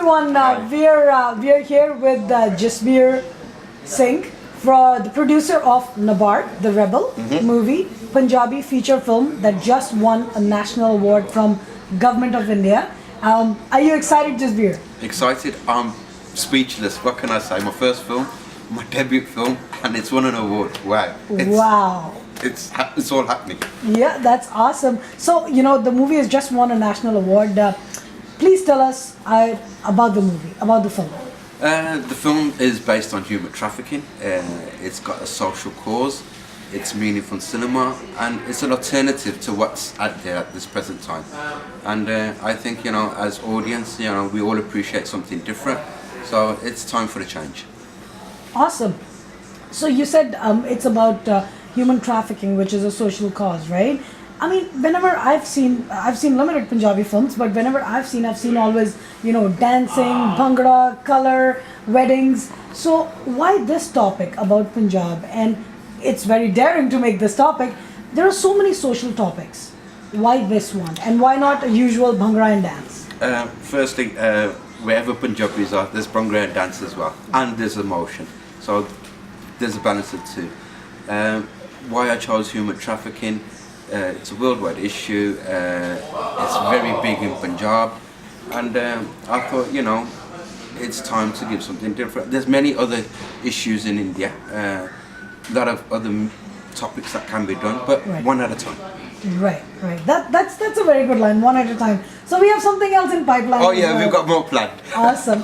everyone. We are here with Jasbir Singh, the producer of Nabar, the Rebel movie, Punjabi feature film that just won a national award from Government of India. Are you excited, Jasbir? Excited. I'm speechless. What can I say? My first film, my debut film, and it's won an award. Wow. Wow. It's all happening. Yeah, that's awesome. So, the movie has just won a national award. Please tell us about the movie, about the film. The film is based on human trafficking. It's got a social cause. It's meaningful cinema, and it's an alternative to what's out there at this present time. And I think, as audience, we all appreciate something different. So it's time for a change. Awesome. So you said it's about human trafficking, which is a social cause, right? I mean, whenever I've seen limited Punjabi films, but whenever I've seen always, dancing, bhangra, color, weddings. So why this topic about Punjab? And it's very daring to make this topic. There are so many social topics. Why this one? And why not a usual bhangra and dance? Firstly, wherever Punjabis are, there's bhangra and dance as well, and there's emotion. So there's a balance of two. Why I chose human trafficking? It's a worldwide issue. It's very big in Punjab, and I thought, it's time to give something different. There's many other issues in India, a lot of other topics that can be done, but one at a time. Right. That's a very good line. One at a time. So we have something else in pipeline. Oh yeah, we've got more planned. Awesome.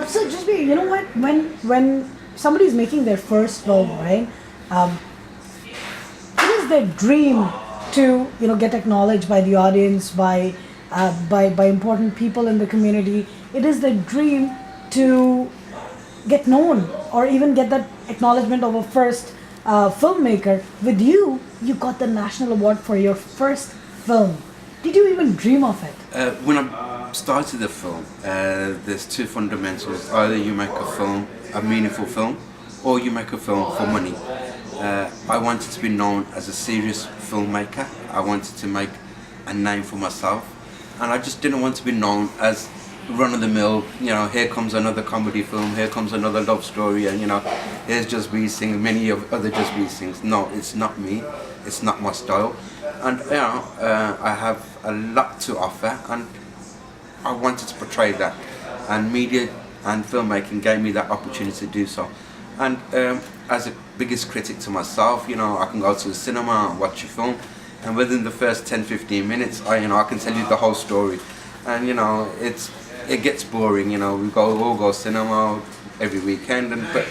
So just you know what? When somebody's making their first film, right? It is their dream to get acknowledged by the audience, by important people in the community. It is their dream to get known or even get that acknowledgement of a first filmmaker. With you got the national award for your first film. Did you even dream of it? When I started the film, there's two fundamentals. Either you make a film, a meaningful film, or you make a film for money. I wanted to be known as a serious filmmaker. I wanted to make a name for myself, and I just didn't want to be known as run-of-the-mill, here comes another comedy film, here comes another love story, and here's Jasbir Singh, many of other Jasbir Singhs. No, it's not me, it's not my style, and I have a lot to offer, and I wanted to portray that, and media and filmmaking gave me that opportunity to do so. And as a biggest critic to myself, I can go to the cinema and watch a film, and within the first 10-15 minutes, I can tell you the whole story, and it gets boring. We all go cinema every weekend, but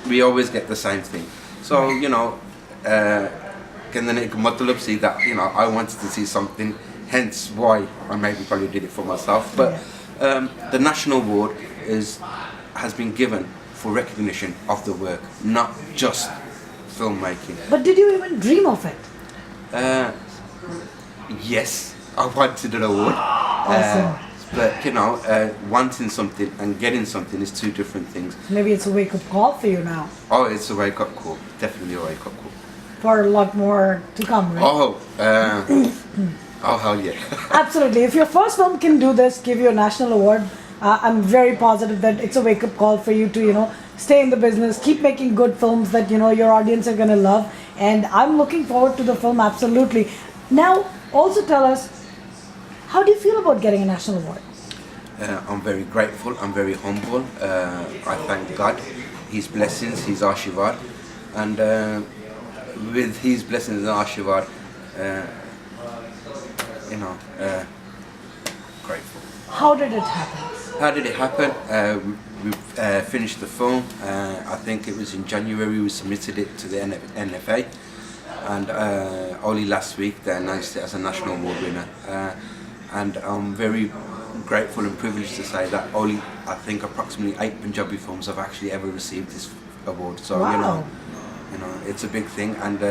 we always get the same thing. So can then matlab see that I wanted to see something, hence why I maybe probably did it for myself. But the national award has been given for recognition of the work, not just filmmaking. But did you even dream of it? Yes, I wanted an award. Awesome. But wanting something and getting something is two different things. Maybe it's a wake-up call for you now. Oh, it's a wake-up call. Definitely a wake-up call. For a lot more to come, right? Oh, hell yeah. Absolutely. If your first film can do this, give you a national award, I'm very positive that it's a wake-up call for you to, stay in the business, keep making good films that, your audience are going to love. And I'm looking forward to the film, absolutely. Now, also tell us, how do you feel about getting a national award? I'm very grateful, I'm very humble. I thank God, His blessings, His Ashirwad. And with His blessings and Ashirwad, grateful. How did it happen? How did it happen? We finished the film. I think it was in January. We submitted it to the NFA, and only last week they announced it as a national award winner. And I'm very grateful and privileged to say that only, I think, approximately 8 Punjabi films have actually ever received this award. So wow. It's a big thing, and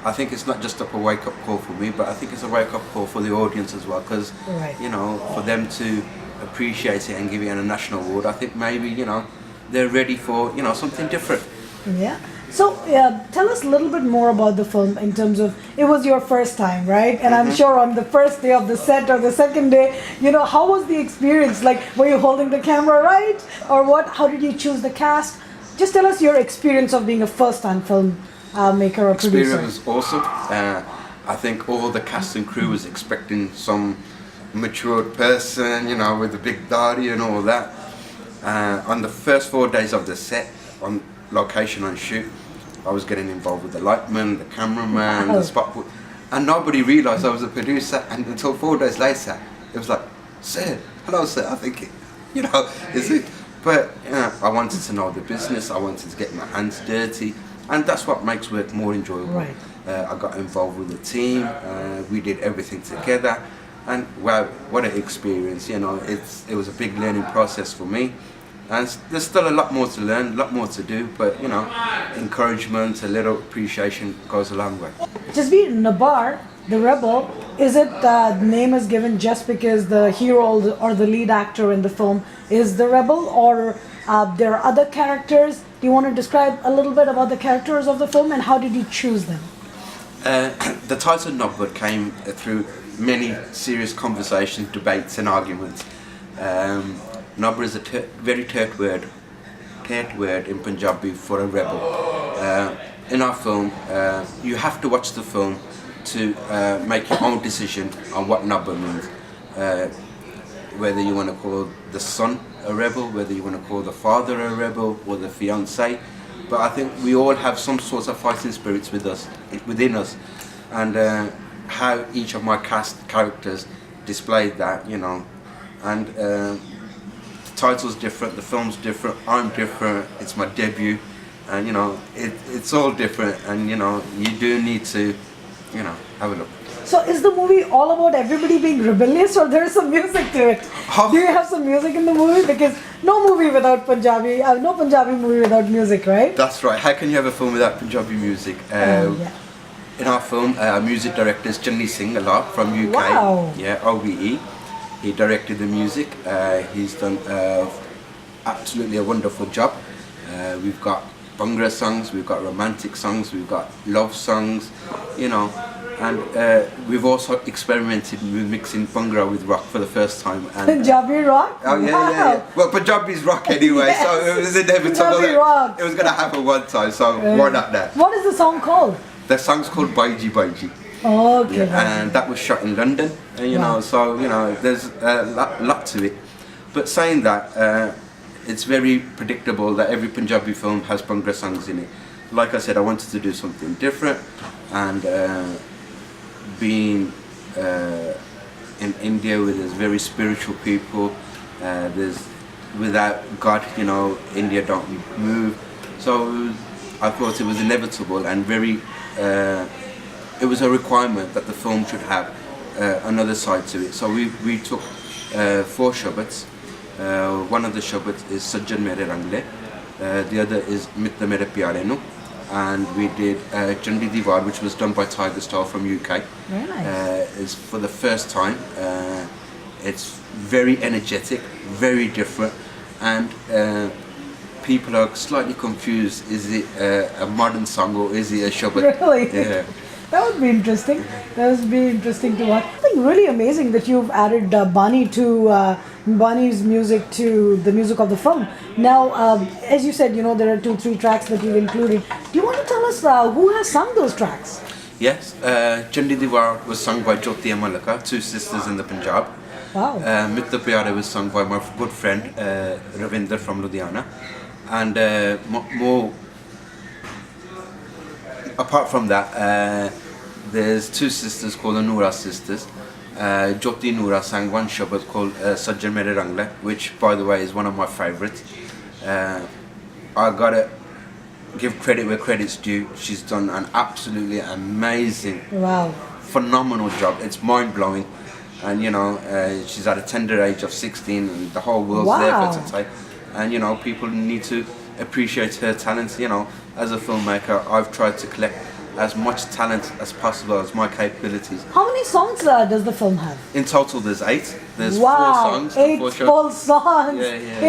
I think it's not just a wake-up call for me, but I think it's a wake-up call for the audience as well, because for them to appreciate it and give it a national award, I think maybe they're ready for something different. Yeah. So, tell us a little bit more about the film in terms of it was your first time, right? And I'm sure on the first day of the set or the second day, how was the experience? Like, were you holding the camera right, or what? How did you choose the cast? Just tell us your experience of being a first-time film maker or producer. Experience was awesome. I think all the cast and crew was expecting some matured person, with a big daddy and all that. On the first 4 days of the set, on location on shoot, I was getting involved with the lightman, the cameraman, Wow. the spot, and nobody realised I was a producer. And until 4 days later, it was like, "Sir, hello, sir." I think, is it? But I wanted to know the business. I wanted to get my hands dirty, and that's what makes work more enjoyable. Right. I got involved with the team. We did everything together, and wow, what an experience! It was a big learning process for me. And there's still a lot more to learn, a lot more to do, but encouragement, a little appreciation goes a long way. Jasbir, Nabar, the rebel, is it the name is given just because the hero or the lead actor in the film is the rebel, or there are other characters? Do you want to describe a little bit about the characters of the film and how did you choose them? The title Nabar came through many serious conversations, debates and arguments. Nabar is a very third word in Punjabi for a rebel. In our film, you have to watch the film to make your own decision on what Nabar means. Whether you want to call the son a rebel, whether you want to call the father a rebel, or the fiancé. But I think we all have some sorts of fighting spirits within us. And how each of my cast characters displayed that, and the title's different, the film's different, I'm different, it's my debut, and it's all different, and you do need to have a look. So is the movie all about everybody being rebellious, or there is some music to it? Do you have some music in the movie? Because no movie without Punjabi, no Punjabi movie without music, right? That's right. How can you have a film without Punjabi music? Yeah. In our film, our music director is Jasbir Singh Derewal from UK. Wow. Yeah, OBE. He directed the music. He's done absolutely a wonderful job. We've got Bhangra songs, we've got romantic songs, we've got love songs, and we've also experimented with mixing Bhangra with rock for the first time. And, Punjabi rock? oh yeah, Wow. yeah. Well, Punjabi's rock anyway, Yes. so it was inevitable Punjabi rock. that it was going to happen one time. So why not that? What is the song called? The song's called Baiji Baiji. Okay. And that was shot in London, and Wow. so there's a lot to it. But saying that, it's very predictable that every Punjabi film has Bhangra songs in it. Like I said, I wanted to do something different, and being in India where there's very spiritual people, there's without God, India don't move. So I thought it was inevitable and very. It was a requirement that the film should have another side to it. So we took 4 shabats. One of the shabats is Sajjan Mere Rangle, the other is Mitna Mere Pyare Nu, and we did Chandi Diwar, which was done by Tiger Star from UK. Very nice. It's for the first time. It's very energetic, very different, and people are slightly confused. Is it a modern song or is it a shabat? Really? Yeah. That would be interesting. That would be interesting to watch. I think really amazing that you've added Bani's music to the music of the film. Now, as you said, there are 2-3 tracks that you've included. Do you want to tell us who has sung those tracks? Yes, Chandi Diwar was sung by Jyoti and Malika, 2 sisters in the Punjab. Wow. Mitna Pyare was sung by my good friend Ravinder from Ludhiana. And more apart from that, there's 2 sisters called the Noora sisters. Jyoti Noora sang one shabad called Sajjan Mere Rangle, which by the way is one of my favourites. I gotta give credit where credit's due. She's done an absolutely amazing, Wow. phenomenal job. It's mind blowing. And she's at a tender age of 16 and the whole world's there for her to take. And people need to appreciate her talents. As a filmmaker, I've tried to collect as much talent as possible, as my capabilities. How many songs does the film have? In total, there's 8. There's Wow, 4 songs. 8 4 full songs.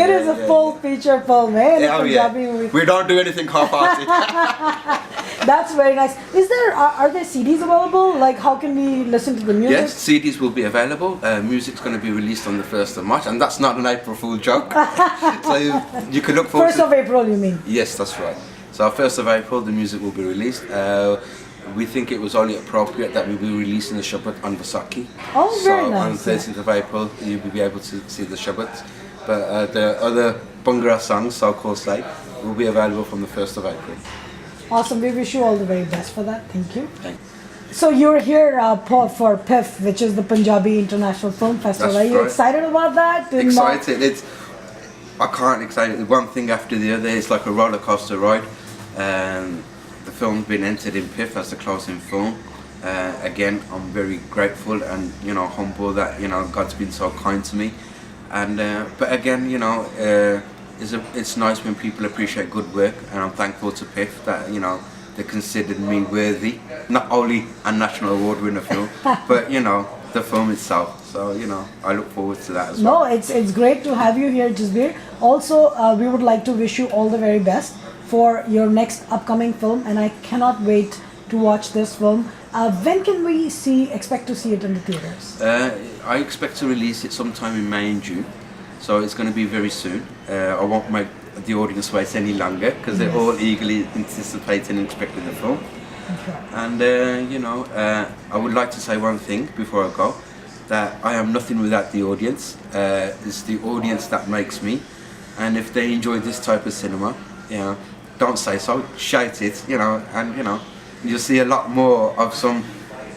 It is a full feature film, eh? Yeah, Punjabi movie. We don't do anything half-hearted. That's very nice. Are there CDs available? Like, how can we listen to the music? Yes, CDs will be available. Music's going to be released on the 1st of March, and that's not an April Fool joke. So you can look forward 1st of April, you mean? Yes, that's right. So 1st of April, the music will be released. We think it was only appropriate that we be releasing the Shabbat on Vasaki. Oh, very nice. So on 13th of April, you'll be able to see the Shabbat. But the other Bhangra songs, so-called say, will be available from the 1st of April. Awesome. We wish you all the very best for that. Thank you. Thanks. So you're here for PIF, which is the Punjabi International Film Festival. That's Are you right. excited about that? Excited. I can't excite it. One thing after the other. It's like a roller coaster ride. The film's been entered in PIF as the closing film. Again, I'm very grateful and humble that God's been so kind to me. And but again, it's nice when people appreciate good work, and I'm thankful to PIF that they considered me worthy, not only a national award winner film, but the film itself. So I look forward to that as well. No, it's great to have you here, Jasbir. Also, we would like to wish you all the very best for your next upcoming film, and I cannot wait to watch this film. When can we expect to see it in the theaters? I expect to release it sometime in May and June, so it's going to be very soon. I won't make the audience wait any longer because they're all eagerly anticipating and expecting the film. Okay. And I would like to say one thing before I go, that I am nothing without the audience. It's the audience that makes me, and if they enjoy this type of cinema, don't say so, shout it, and you'll see a lot more of some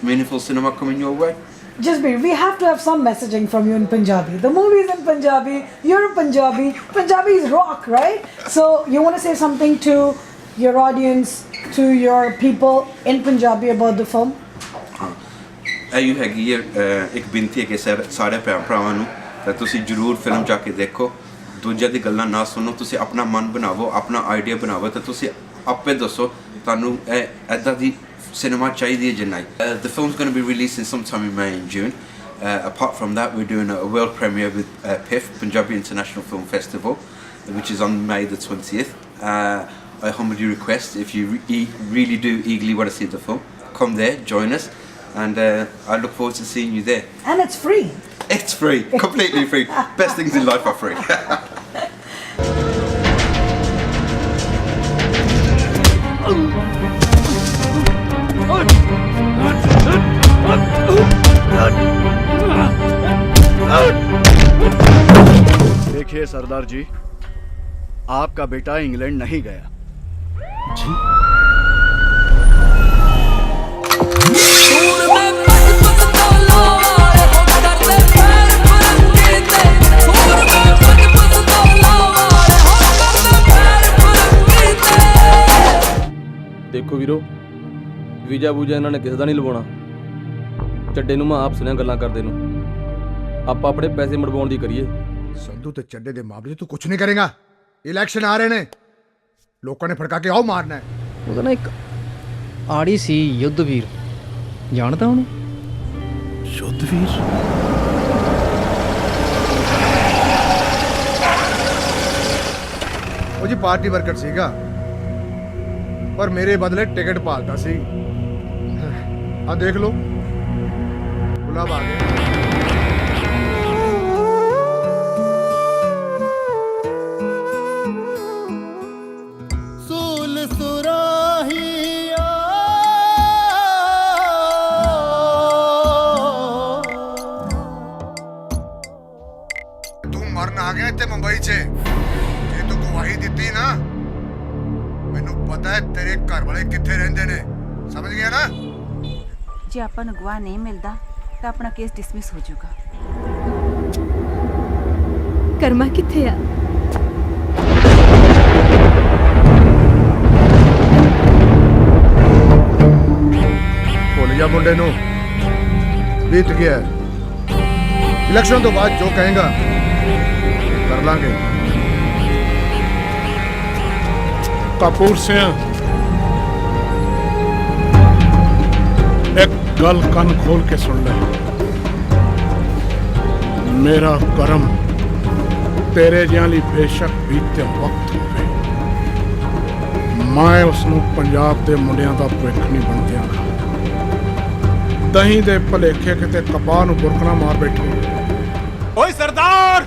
meaningful cinema coming your way. Jasbir, we have to have some messaging from you in Punjabi. The movie is in Punjabi, you're Punjabi, Punjabi is rock, right? So you want to say something to your audience, to your people in Punjabi about the film? ਇਹ ਹੈਗੀ ਇੱਕ ਬੇਨਤੀ ਹੈ ਕਿ ਸਾਰੇ ਭੈਣ ਭਰਾਵਾਂ ਨੂੰ ਤਾਂ ਤੁਸੀਂ ਜ਼ਰੂਰ ਫਿਲਮ ਜਾ ਕੇ ਦੇਖੋ, ਦੂਜਿਆਂ ਦੀ ਗੱਲਾਂ ਨਾ ਸੁਣੋ, ਤੁਸੀਂ ਆਪਣਾ ਮਨ ਬਣਾਵੋ, ਆਪਣਾ ਆਈਡੀਆ ਬਣਾਵੋ ਤੇ ਤੁਸੀਂ ਆਪੇ ਦੱਸੋ ਤੁਹਾਨੂੰ ਐਦਾਂ ਦੀ cinema ਚਾਹੀਦੀ ਹੈ ਜਿੰਨਾ ਹੀ. The film's going to be releasing sometime in May and June. Apart from that, we're doing a world premiere with PIF, Punjabi International Film Festival, which is on May the 20th. I humbly request, if you really do eagerly want to see the film, come there, join us, and I look forward to seeing you there. And it's free. It's free, completely free. Best things in life are free. देखिए सरदार जी, आपका बेटा England नहीं गया जी। ਦੇਖੋ ਵੀਰੋ, visa ਵੂਜਾ ਇਹਨਾਂ ਨੇ ਕਿਸੇ ਦਾ ਨਹੀਂ ਲਵਾਉਣਾ। ਚੱਡੇ ਨੂੰ ਮੈਂ ਆਪ ਸੁਣਿਆ ਗੱਲਾਂ ਕਰਦੇ ਨੂੰ। ਆਪਾਂ ਆਪਣੇ ਪੈਸੇ ਮੜਵਾਉਣ ਦੀ ਕਰੀਏ। संधू ते चड्डे दे मामले तू कुछ नहीं करेगा। इलेक्शन आ रहे ने, लोगों ने फड़का के आओ मारना है। ਉਹਦਾ ਨਾ ਇੱਕ ਆੜੀ ਸੀ ਯੁੱਧਵੀਰ, ਜਾਣਦਾ ਉਹਨੂੰ? युद्धवीर ਉਹ ਜੀ ਪਾਰਟੀ ਵਰਕਰ ਸੀਗਾ, ਪਰ ਮੇਰੇ ਬਦਲੇ ਟਿਕਟ ਭਾਲਦਾ ਸੀ। ਆ ਦੇਖ ਲਓ, ਗੁਲਾਬ ਆ ਗਿਆ। ਮਰਨ ਆ ਗਿਆ ਇੱਥੇ ਮੁੰਬਈ 'ਚ, ਜੇ ਤੂੰ ਗਵਾਹੀ ਦਿੱਤੀ ਨਾ, ਮੈਨੂੰ ਪਤਾ ਹੈ ਤੇਰੇ ਘਰ ਵਾਲੇ ਕਿੱਥੇ ਰਹਿੰਦੇ ਨੇ, ਸਮਝ ਗਿਆ ਨਾ? ਜੇ ਆਪਾਂ ਨੂੰ ਗਵਾਹ ਨਹੀਂ ਮਿਲਦਾ ਤਾਂ ਆਪਣਾ ਕੇਸ ਡਿਸਮਿਸ ਹੋ ਜਾਊਗਾ। ਕਰਮਾ ਕਿੱਥੇ ਆ? ਭੁੱਲ ਜਾ ਮੁੰਡੇ ਨੂੰ, ਬੀਤ ਗਿਆ। ਇਲੈਕਸ਼ਨ ਤੋਂ ਬਾਅਦ ਜੋ ਕਹੇਗਾ कर लांगे। कपूर सिंह गल कन खोल के सुन ले। मेरा करम तेरे जिहां बेशक बीते वक्त होवे, मैं उसनों पंजाब दे मुंडियां दा भविख नहीं बन दियागा। दही दे भलेखे किते कपाह नूं बुरकना मार बैठे। ओए सरदार,